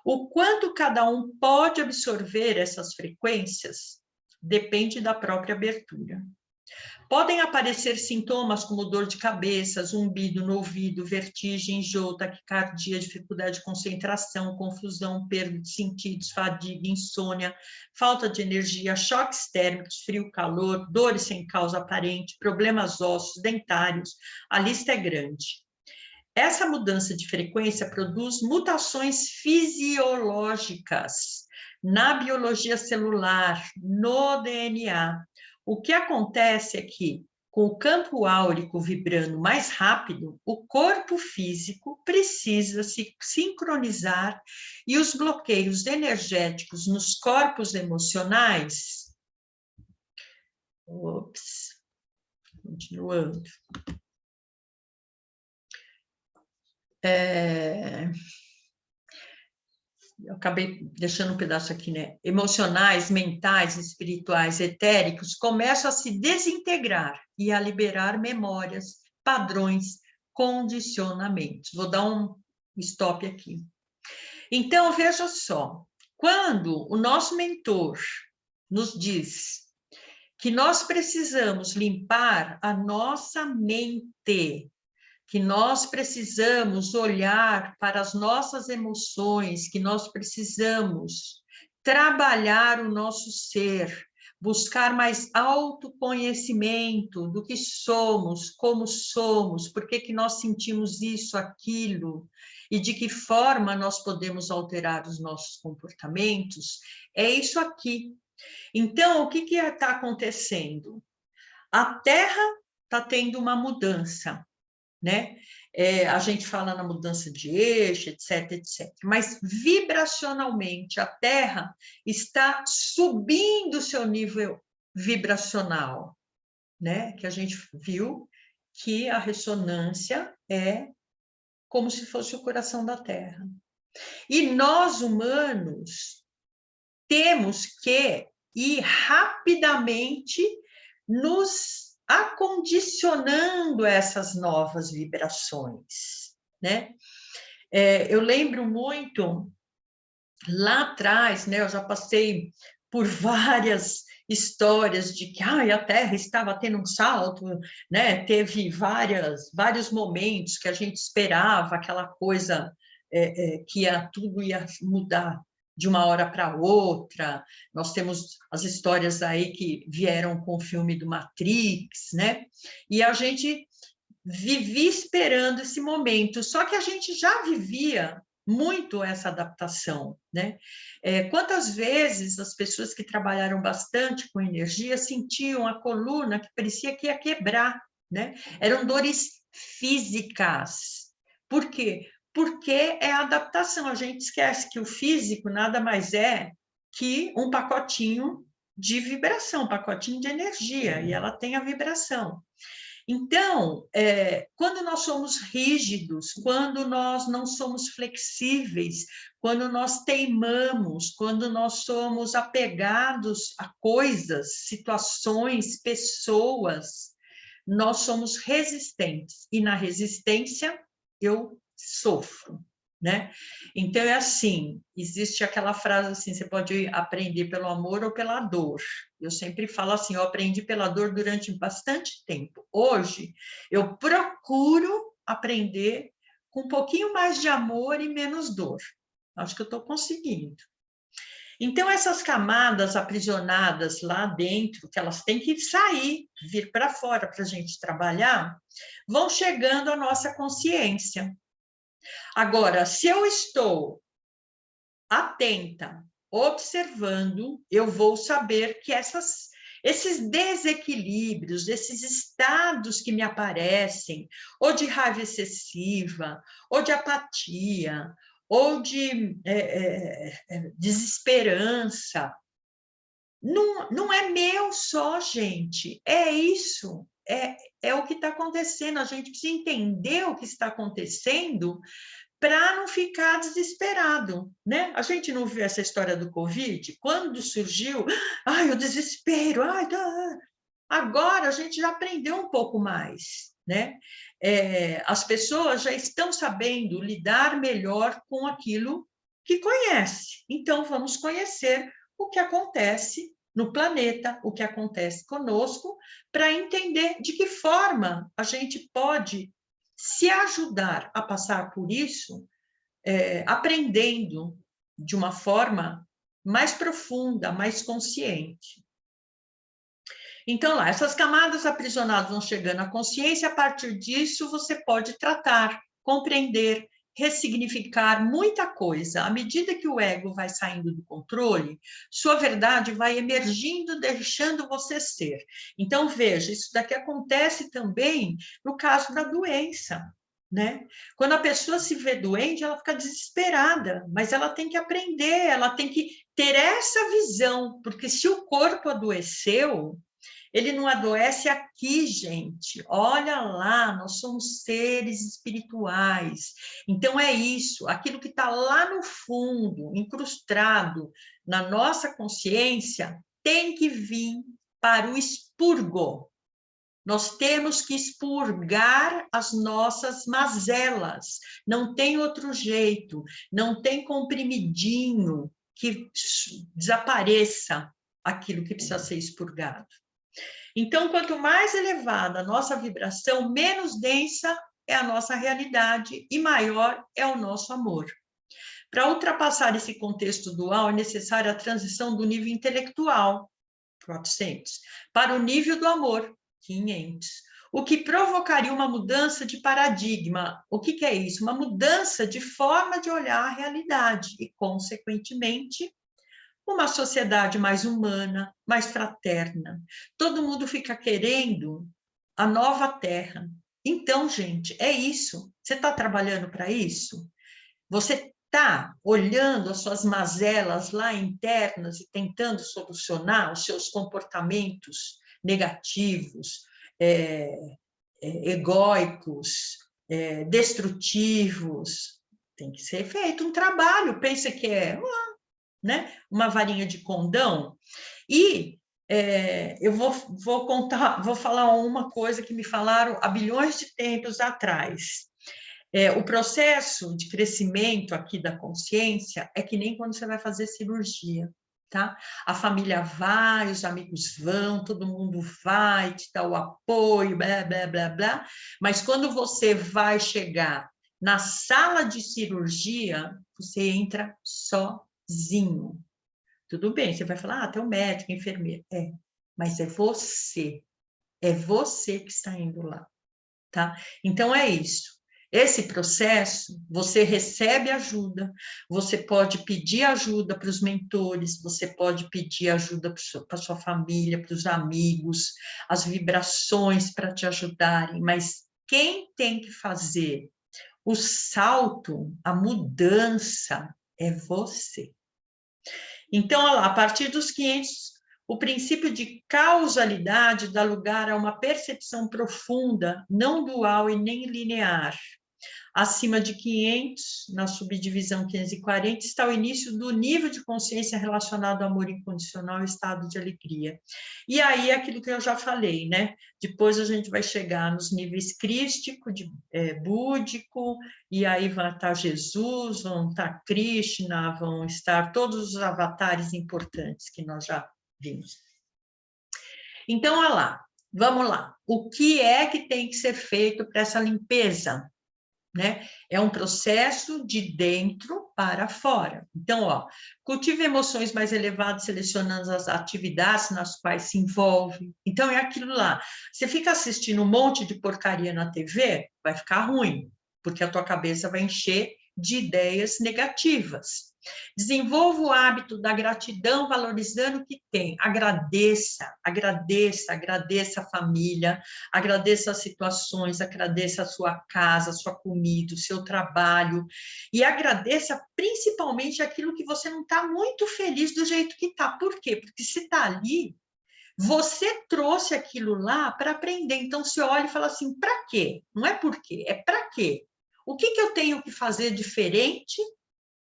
O quanto cada um pode absorver essas frequências depende da própria abertura. Podem aparecer sintomas como dor de cabeça, zumbido no ouvido, vertigem, enjoo, taquicardia, dificuldade de concentração, confusão, perda de sentidos, fadiga, insônia, falta de energia, choques térmicos, frio, calor, dores sem causa aparente, problemas ósseos, dentários. A lista é grande. Essa mudança de frequência produz mutações fisiológicas na biologia celular, no DNA. O que acontece é que, com o campo áurico vibrando mais rápido, o corpo físico precisa se sincronizar e os bloqueios energéticos nos corpos emocionais... Continuando. Eu acabei deixando um pedaço aqui, né? Emocionais, mentais, espirituais, etéricos, começam a se desintegrar e a liberar memórias, padrões, condicionamentos. Vou dar um stop aqui. Então, veja só, quando o nosso mentor nos diz que nós precisamos limpar a nossa mente, que nós precisamos olhar para as nossas emoções, que nós precisamos trabalhar o nosso ser, buscar mais autoconhecimento do que somos, como somos, por que nós sentimos isso, aquilo, e de que forma nós podemos alterar os nossos comportamentos, é isso aqui. Então, o que está acontecendo? A Terra está tendo uma mudança, né? A gente fala na mudança de eixo, etc, etc. Mas vibracionalmente, a Terra está subindo o seu nível vibracional, né? Que a gente viu que a ressonância é como se fosse o coração da Terra. E nós, humanos, temos que ir rapidamente nos acondicionando essas novas vibrações, né? Eu lembro muito, lá atrás, né, eu já passei por várias histórias de que a Terra estava tendo um salto, né? Teve vários momentos que a gente esperava aquela coisa que tudo ia mudar de uma hora para outra. Nós temos as histórias aí que vieram com o filme do Matrix, né? E a gente vivia esperando esse momento, só que a gente já vivia muito essa adaptação, né? Quantas vezes as pessoas que trabalharam bastante com energia sentiam a coluna que parecia que ia quebrar, né? Eram dores físicas. Por quê? Porque é a adaptação. A gente esquece que o físico nada mais é que um pacotinho de vibração, um pacotinho de energia, e ela tem a vibração. Então, quando nós somos rígidos, quando nós não somos flexíveis, quando nós teimamos, quando nós somos apegados a coisas, situações, pessoas, nós somos resistentes. E na resistência, eu sofro, né? Então, é assim, existe aquela frase assim, você pode aprender pelo amor ou pela dor. Eu sempre falo assim, eu aprendi pela dor durante bastante tempo. Hoje, eu procuro aprender com um pouquinho mais de amor e menos dor. Acho que eu estou conseguindo. Então, essas camadas aprisionadas lá dentro, que elas têm que sair, vir para fora para a gente trabalhar, vão chegando à nossa consciência. Agora, se eu estou atenta, observando, eu vou saber que esses desequilíbrios, esses estados que me aparecem, ou de raiva excessiva, ou de apatia, ou de desesperança, não é meu só, gente, é isso, é o que está acontecendo, a gente precisa entender o que está acontecendo para não ficar desesperado, né? A gente não viu essa história do Covid? Quando surgiu, o desespero, agora a gente já aprendeu um pouco mais, né? As pessoas já estão sabendo lidar melhor com aquilo que conhece. Então, vamos conhecer o que acontece no planeta, o que acontece conosco, para entender de que forma a gente pode se ajudar a passar por isso, aprendendo de uma forma mais profunda, mais consciente. Então, lá, essas camadas aprisionadas vão chegando à consciência, a partir disso você pode tratar, compreender, ressignificar muita coisa. À medida que o ego vai saindo do controle, sua verdade vai emergindo, deixando você ser. Então, veja, isso daqui acontece também no caso da doença, né? Quando a pessoa se vê doente, ela fica desesperada, mas ela tem que aprender, ela tem que ter essa visão, porque se o corpo adoeceu, ele não adoece aqui, gente. Olha lá, nós somos seres espirituais. Então, é isso, aquilo que está lá no fundo, incrustado na nossa consciência, tem que vir para o expurgo. Nós temos que expurgar as nossas mazelas. Não tem outro jeito, não tem comprimidinho que desapareça aquilo que precisa ser expurgado. Então, quanto mais elevada a nossa vibração, menos densa é a nossa realidade e maior é o nosso amor. Para ultrapassar esse contexto dual, é necessária a transição do nível intelectual, 400, para o nível do amor, 500. O que provocaria uma mudança de paradigma. O que é isso? Uma mudança de forma de olhar a realidade e, consequentemente, uma sociedade mais humana, mais fraterna. Todo mundo fica querendo a nova terra. Então, gente, é isso. Você está trabalhando para isso? Você está olhando as suas mazelas lá internas e tentando solucionar os seus comportamentos negativos, egóicos, destrutivos. Tem que ser feito um trabalho. Pensa que é uma varinha de condão. E eu vou falar uma coisa que me falaram há bilhões de tempos atrás. O processo de crescimento aqui da consciência é que nem quando você vai fazer cirurgia, tá? A família vai, os amigos vão, todo mundo vai, te dá o apoio, blá, blá, blá, blá. Mas quando você vai chegar na sala de cirurgia, você entra sozinho. Tudo bem, você vai falar, tem um médico, enfermeiro. Mas é você que está indo lá, tá? Então, é isso. Esse processo, você recebe ajuda, você pode pedir ajuda para os mentores, você pode pedir ajuda para a sua família, para os amigos, as vibrações para te ajudarem, mas quem tem que fazer o salto, a mudança, é você. Então, olha lá, a partir dos 500, o princípio de causalidade dá lugar a uma percepção profunda, não dual e nem linear. Acima de 500, na subdivisão 540, está o início do nível de consciência relacionado ao amor incondicional e estado de alegria. E aí, aquilo que eu já falei, né? Depois a gente vai chegar nos níveis crístico, búdico, e aí vai estar Jesus, vão estar Krishna, vão estar todos os avatares importantes que nós já vimos. Então, olha lá, vamos lá. O que é que tem que ser feito para essa limpeza? Né? É um processo de dentro para fora. Então, cultive emoções mais elevadas, selecionando as atividades nas quais se envolve. Então, é aquilo lá. Você fica assistindo um monte de porcaria na TV, vai ficar ruim, porque a tua cabeça vai encher de ideias negativas. Desenvolva o hábito da gratidão, valorizando o que tem. Agradeça, agradeça, agradeça a família, agradeça as situações, agradeça a sua casa, a sua comida, o seu trabalho, e agradeça principalmente aquilo que você não está muito feliz do jeito que está. Por quê? Porque se está ali, você trouxe aquilo lá para aprender. Então, você olha e fala assim, para quê? Não é por quê, é para quê? O que eu tenho que fazer diferente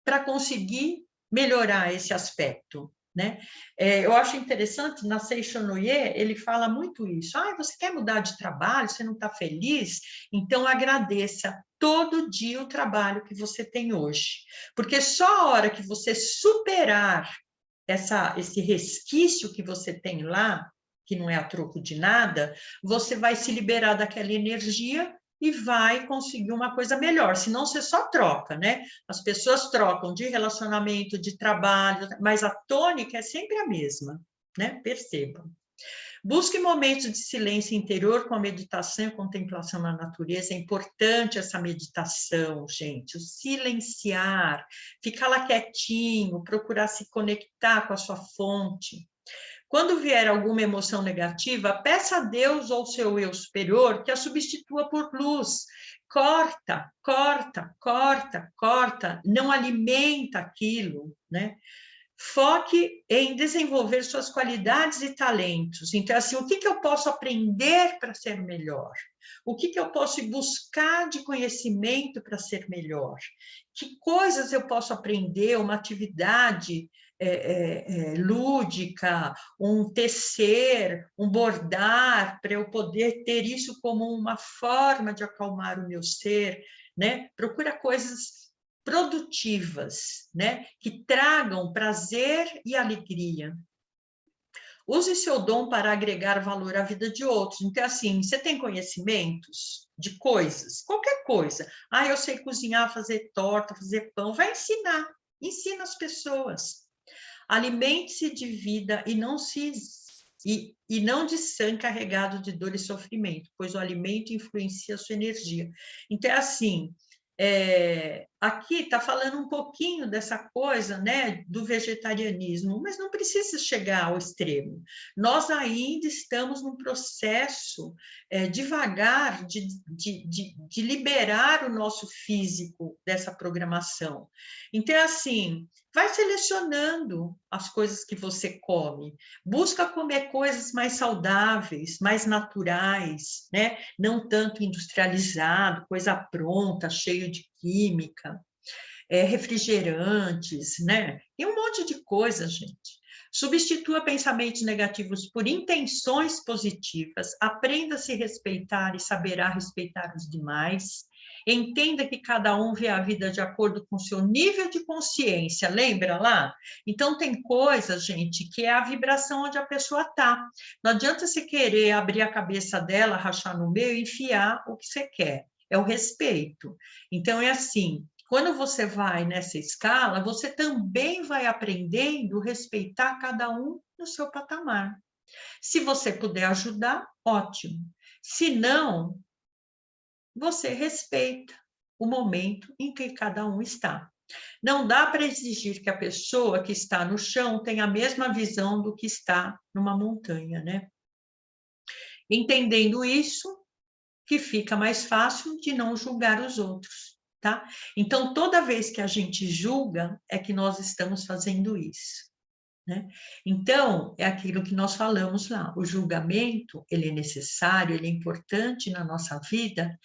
para conseguir melhorar esse aspecto, né? Eu acho interessante, na Seishonoye, ele fala muito isso. Você quer mudar de trabalho, você não está feliz? Então, agradeça todo dia o trabalho que você tem hoje. Porque só a hora que você superar esse resquício que você tem lá, que não é a troco de nada, você vai se liberar daquela energia e vai conseguir uma coisa melhor, senão você só troca, né? As pessoas trocam de relacionamento, de trabalho, mas a tônica é sempre a mesma, né? Percebam. Busque momentos de silêncio interior com a meditação e contemplação na natureza. É importante essa meditação, gente, o silenciar, ficar lá quietinho, procurar se conectar com a sua fonte. Quando vier alguma emoção negativa, peça a Deus ou seu eu superior que a substitua por luz. Corta, corta, corta, corta, não alimenta aquilo, né? Foque em desenvolver suas qualidades e talentos. Então, assim, o que eu posso aprender para ser melhor? O que eu posso buscar de conhecimento para ser melhor? Que coisas eu posso aprender? Uma atividade lúdica, um tecer, um bordar, para eu poder ter isso como uma forma de acalmar o meu ser, né? Procura coisas produtivas, né? Que tragam prazer e alegria. Use seu dom para agregar valor à vida de outros. Então, assim, você tem conhecimentos de coisas, qualquer coisa. Ah, eu sei cozinhar, fazer torta, fazer pão. Vai ensinar. Ensina as pessoas. Alimente-se de vida e não de sangue carregado de dor e sofrimento, pois o alimento influencia a sua energia. Então, é assim, aqui está falando um pouquinho dessa coisa, né, do vegetarianismo, mas não precisa chegar ao extremo. Nós ainda estamos num processo devagar de liberar o nosso físico dessa programação. Então, assim, vai selecionando as coisas que você come. Busca comer coisas mais saudáveis, mais naturais, né? Não tanto industrializado, coisa pronta, cheio de química, refrigerantes, né? E um monte de coisa, gente. Substitua pensamentos negativos por intenções positivas, aprenda a se respeitar e saberá respeitar os demais. Entenda que cada um vê a vida de acordo com seu nível de consciência, lembra lá? Então, tem coisas, gente, que é a vibração onde a pessoa está. Não adianta você querer abrir a cabeça dela, rachar no meio e enfiar o que você quer. É o respeito. Então, é assim, quando você vai nessa escala, você também vai aprendendo a respeitar cada um no seu patamar. Se você puder ajudar, ótimo. Se não, você respeita o momento em que cada um está. Não dá para exigir que a pessoa que está no chão tenha a mesma visão do que está numa montanha, né? Entendendo isso, que fica mais fácil de não julgar os outros, tá? Então, toda vez que a gente julga, é que nós estamos fazendo isso, né? Então, é aquilo que nós falamos lá, o julgamento, ele é necessário, ele é importante na nossa vida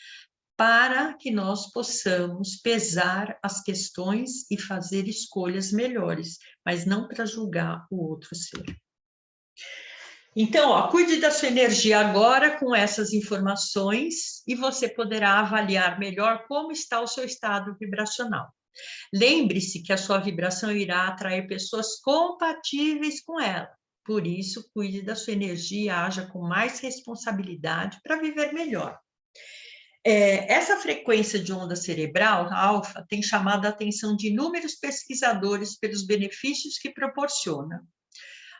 para que nós possamos pesar as questões e fazer escolhas melhores, mas não para julgar o outro ser. Então, ó, cuide da sua energia agora com essas informações e você poderá avaliar melhor como está o seu estado vibracional. Lembre-se que a sua vibração irá atrair pessoas compatíveis com ela. Por isso, cuide da sua energia e haja com mais responsabilidade para viver melhor. Essa frequência de onda cerebral, alfa, tem chamado a atenção de inúmeros pesquisadores pelos benefícios que proporciona.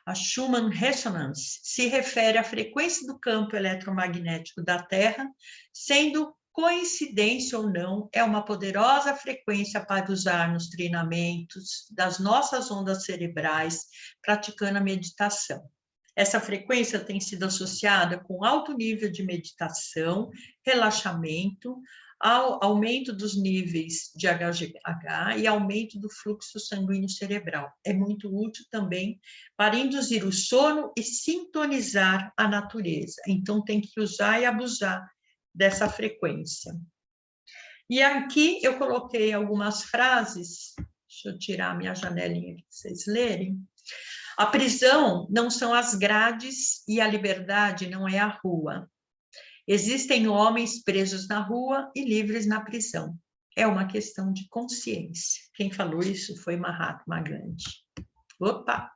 A Schumann Resonance se refere à frequência do campo eletromagnético da Terra, sendo coincidência ou não, é uma poderosa frequência para usar nos treinamentos das nossas ondas cerebrais, praticando a meditação. Essa frequência tem sido associada com alto nível de meditação, relaxamento, aumento dos níveis de HGH e aumento do fluxo sanguíneo cerebral. É muito útil também para induzir o sono e sintonizar a natureza. Então, tem que usar e abusar dessa frequência. E aqui eu coloquei algumas frases, deixa eu tirar a minha janelinha aqui para vocês lerem. A prisão não são as grades e a liberdade não é a rua. Existem homens presos na rua e livres na prisão. É uma questão de consciência. Quem falou isso foi Mahatma Gandhi. Opa!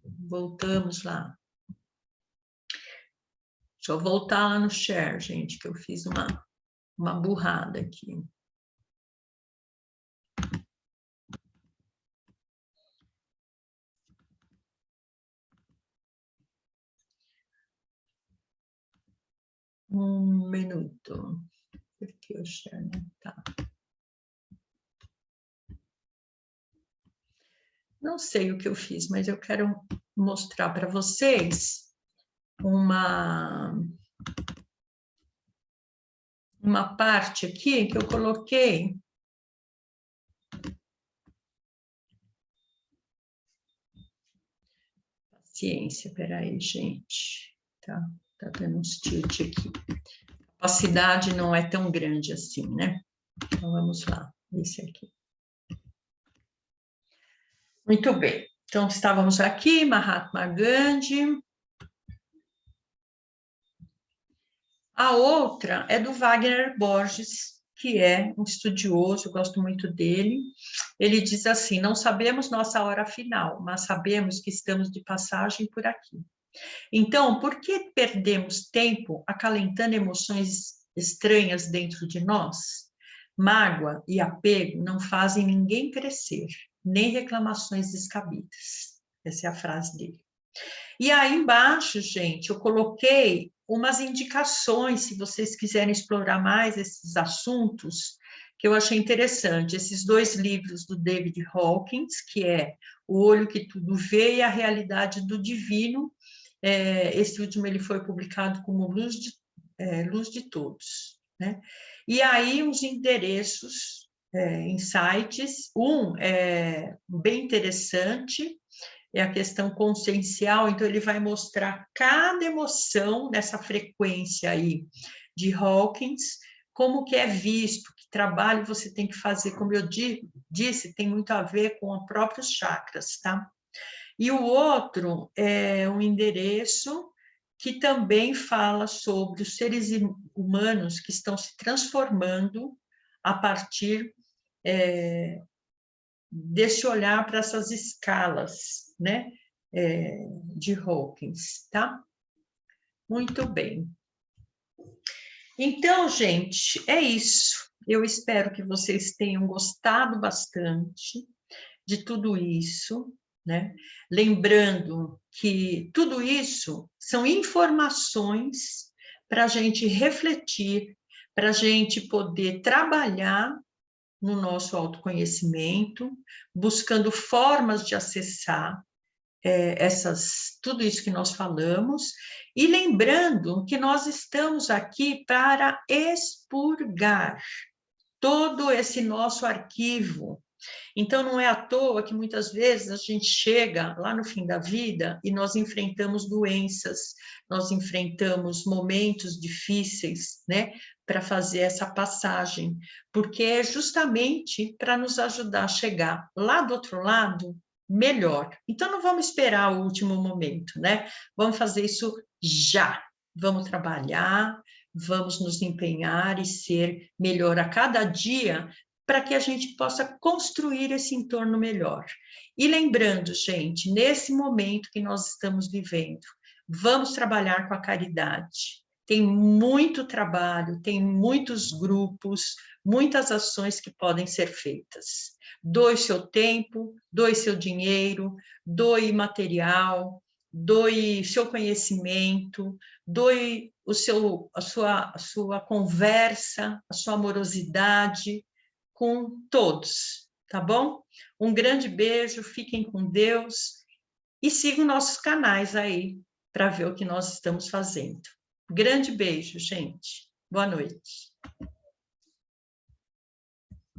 Voltamos lá. Deixa eu voltar lá no share, gente, que eu fiz uma burrada aqui. Um minuto. Porque o share não tá. Não sei o que eu fiz, mas eu quero mostrar para vocês uma parte aqui que eu coloquei ciência. Peraí, gente. Tá dando uns tilt aqui. A capacidade não é tão grande assim, né? Então, vamos lá. Esse aqui. Muito bem. Então, estávamos aqui, Mahatma Gandhi. A outra é do Wagner Borges, que é um estudioso, eu gosto muito dele. Ele diz assim: não sabemos nossa hora final, mas sabemos que estamos de passagem por aqui. Então, por que perdemos tempo acalentando emoções estranhas dentro de nós? Mágoa e apego não fazem ninguém crescer, nem reclamações descabidas. Essa é a frase dele. E aí embaixo, gente, eu coloquei umas indicações, se vocês quiserem explorar mais esses assuntos, que eu achei interessante. Esses 2 livros do David Hawkins, que é O Olho que Tudo Vê e a Realidade do Divino. Esse último ele foi publicado como Luz de Todos, né? E aí os endereços em sites. É bem interessante, é a questão consciencial, então ele vai mostrar cada emoção nessa frequência aí de Hawkins, como que é visto, que trabalho você tem que fazer, como eu disse, tem muito a ver com os próprios chakras, tá? E o outro é um endereço que também fala sobre os seres humanos que estão se transformando a partir desse olhar para essas escalas, né, de Hawkins, tá? Muito bem. Então, gente, é isso. Eu espero que vocês tenham gostado bastante de tudo isso, né? Lembrando que tudo isso são informações para a gente refletir, para a gente poder trabalhar no nosso autoconhecimento, buscando formas de acessar tudo isso que nós falamos, e lembrando que nós estamos aqui para expurgar todo esse nosso arquivo. Então, não é à toa que muitas vezes a gente chega lá no fim da vida e nós enfrentamos doenças, nós enfrentamos momentos difíceis, né, para fazer essa passagem, porque é justamente para nos ajudar a chegar lá do outro lado melhor. Então, não vamos esperar o último momento, né? Vamos fazer isso já. Vamos trabalhar, vamos nos empenhar e ser melhor a cada dia, para que a gente possa construir esse entorno melhor. E lembrando, gente, nesse momento que nós estamos vivendo, vamos trabalhar com a caridade. Tem muito trabalho, tem muitos grupos, muitas ações que podem ser feitas. Doe seu tempo, doe seu dinheiro, doe material, doe seu conhecimento, doe a sua conversa, a sua amorosidade, com todos, tá bom? Um grande beijo, fiquem com Deus e sigam nossos canais aí para ver o que nós estamos fazendo. Grande beijo, gente. Boa noite.